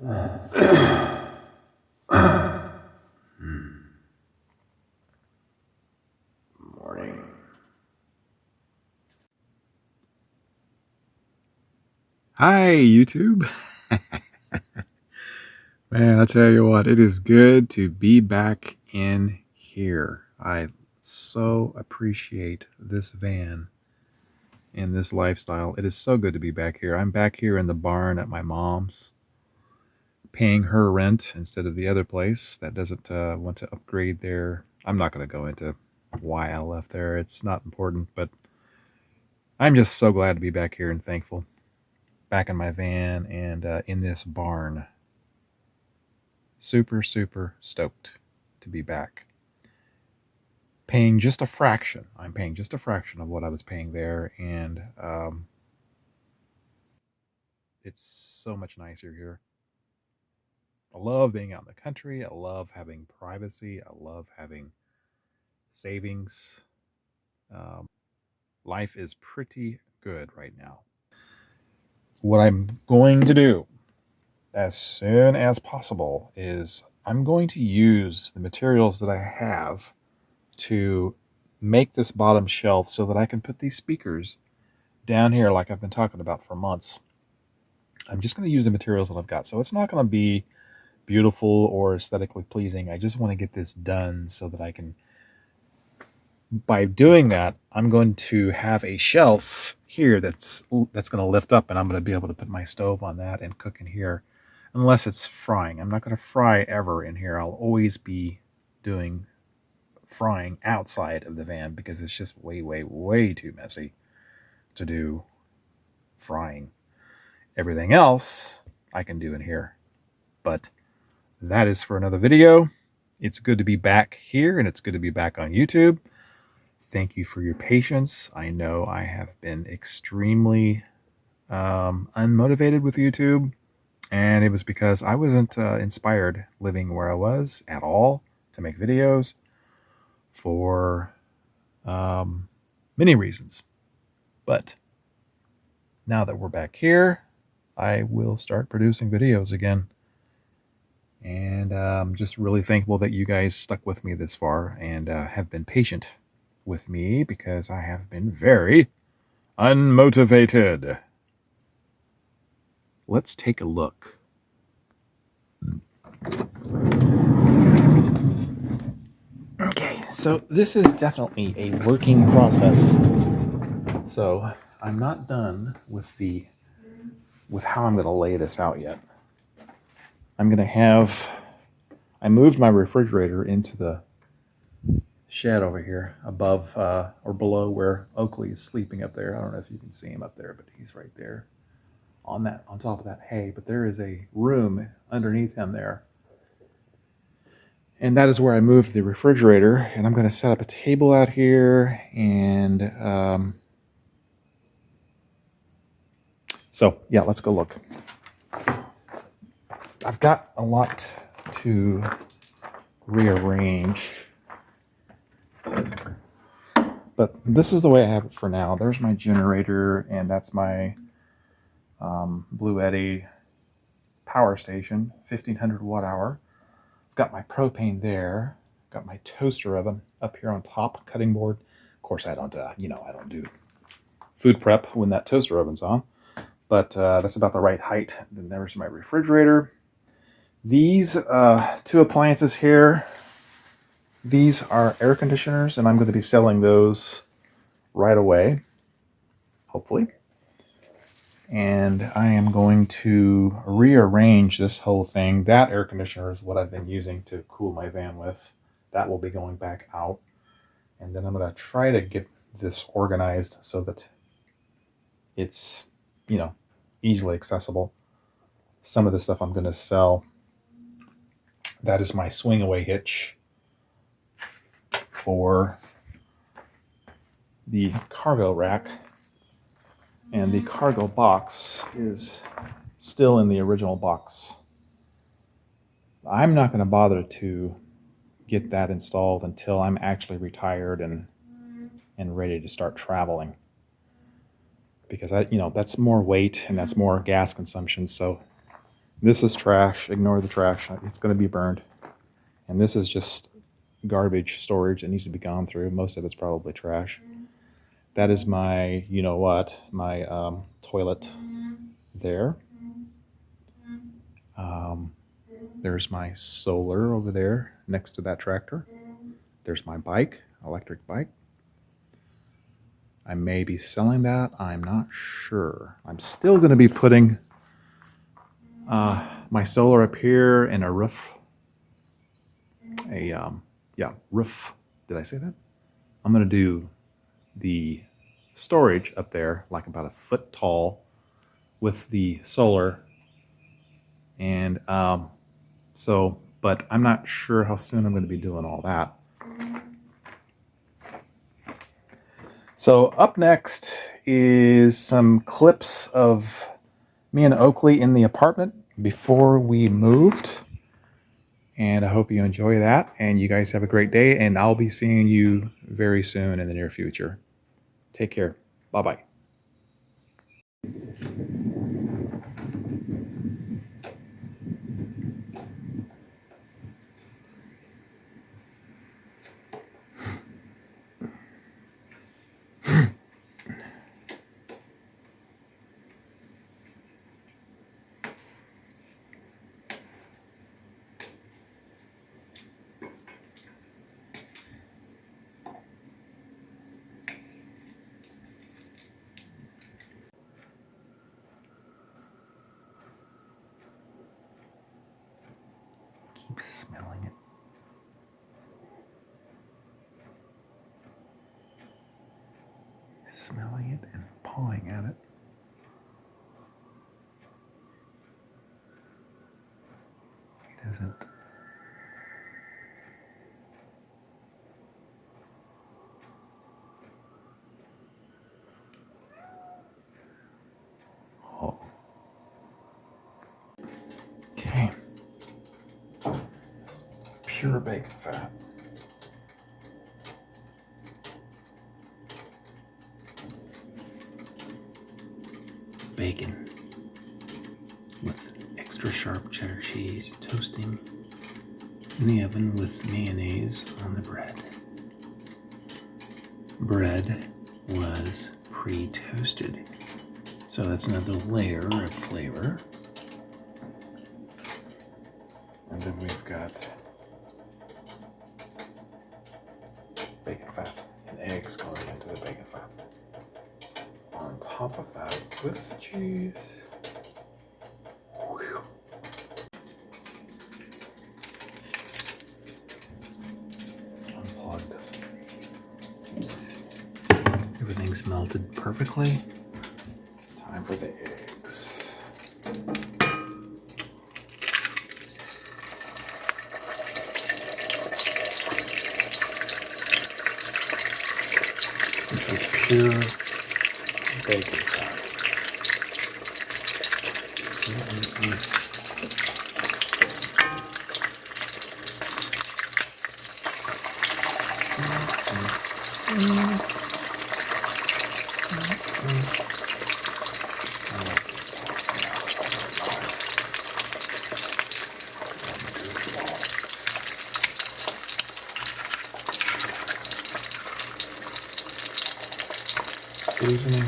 Morning. Hi, YouTube. Man, I tell you what, it is good to be back in here. I so appreciate this van and this lifestyle. It is so good to be back here. I'm back here in the barn at my mom's, paying her rent instead of the other place that doesn't want to upgrade their. I'm not going to go into why I left there. It's not important, but I'm just so glad to be back here and thankful. Back in my van and in this barn. Super, super stoked to be back. Paying just a fraction. I'm paying just a fraction of what I was paying there, and it's so much nicer here. I love being out in the country. I love having privacy. I love having savings. Life is pretty good right now. What I'm going to do as soon as possible is I'm going to use the materials that I have to make this bottom shelf so that I can put these speakers down here like I've been talking about for months. I'm just going to use the materials that I've got. So it's not going to be beautiful or aesthetically pleasing. I just want to get this done so that I can, by doing that, I'm going to have a shelf here that's going to lift up, and I'm going to be able to put my stove on that and cook in here, unless it's frying. I'm not going to fry ever in here. I'll always be doing frying outside of the van because it's just way, way, way too messy to do frying. Everything else I can do in here. But that is for another video. It's good to be back here, and it's good to be back on YouTube. Thank you for your patience. I know I have been extremely unmotivated with YouTube, and it was because I wasn't inspired living where I was at all to make videos for many reasons. But now that we're back here, I will start producing videos again. And I'm just really thankful that you guys stuck with me this far and have been patient with me because I have been very unmotivated. Let's take a look. Okay, so this is definitely a working process. So I'm not done with how I'm going to lay this out yet. I'm going to have, I moved my refrigerator into the shed over here above or below where Oakley is sleeping up there. I don't know if you can see him up there, but he's right there on top of that hay. But there is a room underneath him there. And that is where I moved the refrigerator. And I'm going to set up a table out here. And so, yeah, let's go look. I've got a lot to rearrange. But this is the way I have it for now. There's my generator, and that's my Blue Eddy power station, 1500 watt hour. I've got my propane there. Got my toaster oven up here on top, cutting board. Of course, I don't, I don't do food prep when that toaster oven's on, but that's about the right height. Then there's my refrigerator. These two appliances here, these are air conditioners, and I'm going to be selling those right away, hopefully. And I am going to rearrange this whole thing. That air conditioner is what I've been using to cool my van with. That will be going back out. And then I'm going to try to get this organized so that it's, easily accessible. Some of the stuff I'm going to sell. That is my swing away hitch for the cargo rack. And the cargo box is still in the original box. I'm not going to bother to get that installed until I'm actually retired and ready to start traveling. Because that's more weight and that's more gas consumption. So This is trash. Ignore the trash. It's going to be burned. And this is just garbage storage that needs to be gone through. Most of it's probably trash. That is my, you know what, my toilet there. There's my solar over there next to that tractor. There's my bike, electric bike. I may be selling that. I'm not sure. I'm still going to be putting my solar up here in a roof. Roof. Did I say that? I'm going to do the storage up there like about a foot tall with the solar. And but I'm not sure how soon I'm going to be doing all that. So up next is some clips of me and Oakley in the apartment before we moved. And I hope you enjoy that. And you guys have a great day. And I'll be seeing you very soon in the near future. Take care. Bye-bye. Keep smelling it. Smelling it and pawing at it. He doesn't. Oh. Okay. Pure bacon fat. Bacon with extra sharp cheddar cheese, toasting in the oven with mayonnaise on the bread. Bread was pre-toasted, so that's another layer of flavor. And then we've got bacon fat and eggs going into the bacon fat. On top of that with the cheese. Whew. Unplugged. Everything's melted perfectly. Time for the eggs. This is pure bacon fat. Seasoning.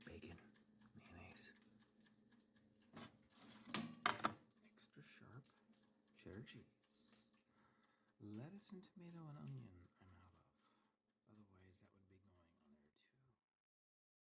Bacon, mayonnaise, extra sharp cheddar cheese, lettuce and tomato and onion